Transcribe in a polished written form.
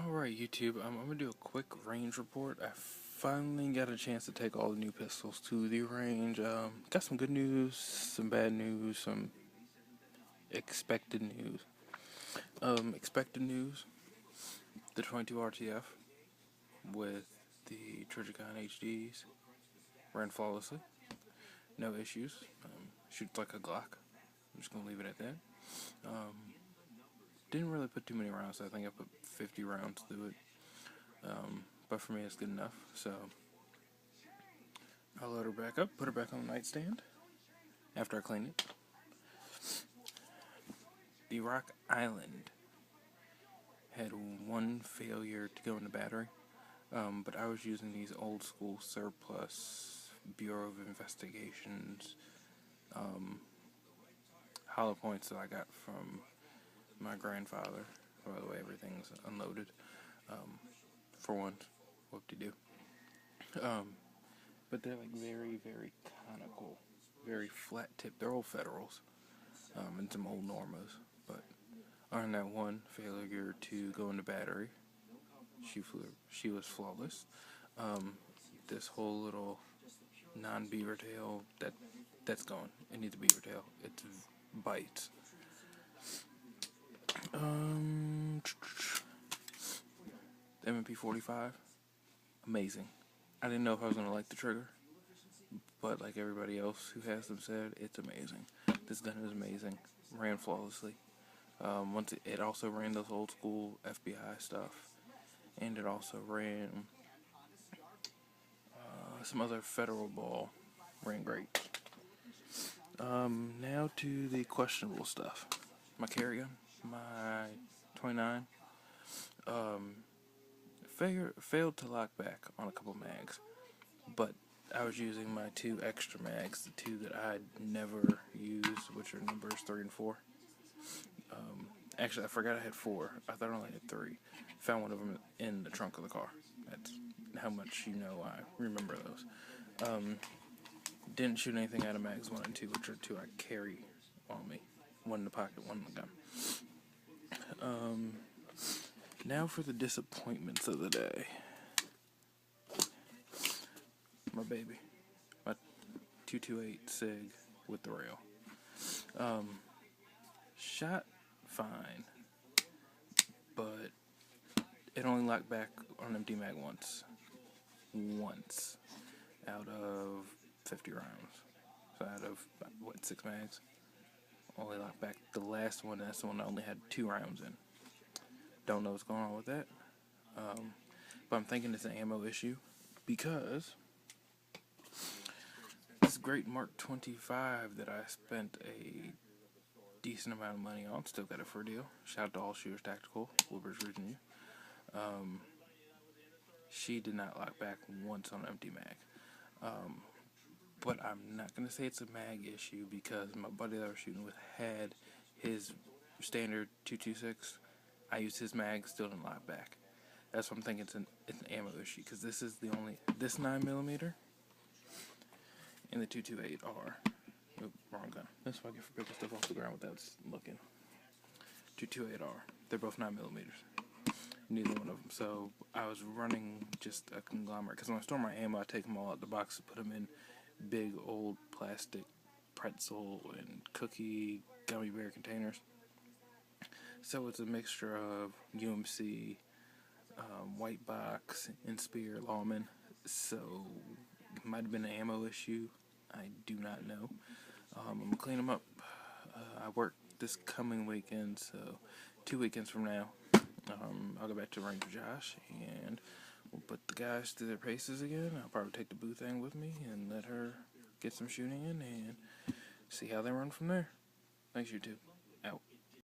Alright, YouTube, I'm going to do a quick range report. I finally got a chance to take all the new pistols to the range. Got some good news, some bad news, some expected news. Expected news, the 22 RTF with the Trijicon HDs ran flawlessly. No issues. Shoots like a Glock. I'm just going to leave it at that. Didn't really put too many rounds. I think I put 50 rounds through it. But for me, it's good enough. So I'll load her back up, put her back on the nightstand after I clean it. The Rock Island had one failure to go in the battery, but I was using these old school surplus Bureau of Investigations hollow points that I got from my grandfather. By the way, everything's unloaded. For once, whoop-de-doo. But they're like very, very conical, very flat tip. They're old Federals, and some old Normas. But on that one failure to go in the battery, she was flawless. This whole little non-beaver tail, that's gone. It needs a beaver tail. It bites. M&P 45, amazing. I didn't know if I was gonna like the trigger, but like everybody else who has them said, it's amazing. This gun is amazing. Ran flawlessly. Once it also ran those old school FBI stuff, and it also ran some other federal ball. Ran great. Now to the questionable stuff. My carry gun, my 29, failed to lock back on a couple mags, but I was using my two extra mags, the two that I'd never used, which are numbers 3 and 4. Actually, I forgot I had 4. I thought I only had 3. Found one of them in the trunk of the car. That's how much I remember those. Didn't shoot anything out of mags 1 and 2, which are 2 I carry on me. 1 in the pocket, 1 in the gun. Now for the disappointments of the day. My baby. My 228 SIG with the rail. Shot fine, but it only locked back on empty mag once out of 50 rounds. So out of, 6 mags? Only locked back the last one. That's the one I only had 2 rounds in. Don't know what's going on with that. But I'm thinking it's an ammo issue because this great Mark 25 that I spent a decent amount of money on, still got it for a deal. Shout out to All Shooters Tactical, Woodbridge, Virginia. She did not lock back once on an empty mag. But I'm not going to say it's a mag issue because my buddy that I was shooting with had his standard 226. I used his mag, still didn't lock back. That's what I'm thinking. It's an ammo issue because this is the only, this 9mm and the 228 are, wrong gun. That's why I get for picking stuff off the ground without looking. 228 are. They're both 9mm. Neither one of them. So I was running just a conglomerate because when I store my ammo, I take them all out the box and put them in big old plastic pretzel and cookie gummy bear containers. So it's a mixture of UMC, white box, and Spear Lawman. So it might have been an ammo issue. I do not know. I'm gonna clean them up. I work this coming weekend, so 2 weekends from now, I'll go back to Ranger Josh and we'll put the guys through their paces again. I'll probably take the Boo thing with me and let her get some shooting in and see how they run from there. Thanks, YouTube.